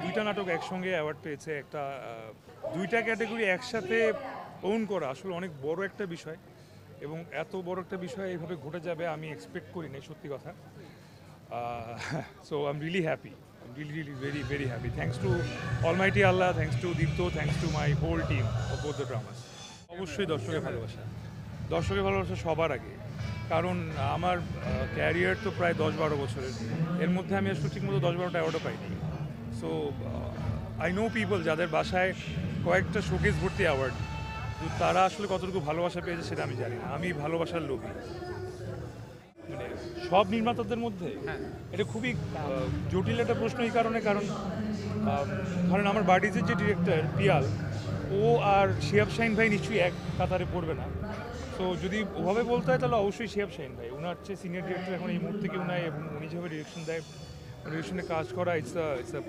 দুইটা নাটক একসঙ্গে অ্যাওয়ার্ড পেয়েছে, একটা দুইটা ক্যাটাগরি একসাথে ওন করা আসলে অনেক বড় একটা বিষয়, এবং এত বড় একটা বিষয় এইভাবে ঘটে যাবে আমি এক্সপেক্ট করি নাই, সত্যি কথা। So I am really happy, really very very happy. Thanks to almighty Allah, thanks to Deepto, thanks to my whole team of both the dramas. অবশ্যই দর্শকের ভালোবাসা, দর্শকের ভালোবাসা সবার আগে, কারণ আমার ক্যারিয়ার তো প্রায় 10-12 বছরের, এর মধ্যে আমি আসলে ঠিকমতো 10-12টা অ্যাওয়ার্ডও পাইনি। সো আই নো পিপল যাদের বাসায় কয়েকটা শোকেস ভর্তি অ্যাওয়ার্ড, তারা আসলে কতটুকু ভালোবাসা পেয়েছে সেটা আমি জানি না। আমি ভালোবাসার লোভী, মানে সব নির্মাতাদের মধ্যে এটা খুবই জটিল একটা প্রশ্ন, এই কারণে কারণ ধরেন আমার বাডিজের যে ডিরেক্টর পিয়াল, ও আর শিহাব শাহিন ভাই নিশ্চয়ই এক কাতারে পড়বে না। তো যদি ওভাবে বলতে হয় তাহলে অবশ্যই শিহাব শাহিন ভাই, ওনার চেয়ে সিনিয়র ডিরেক্টর এখন এই মুহূর্তে কেউ নাই, এবং উনি যেভাবে ডিরেকশন দেয়, ডিরেকশনে কাজ করা ইটস আ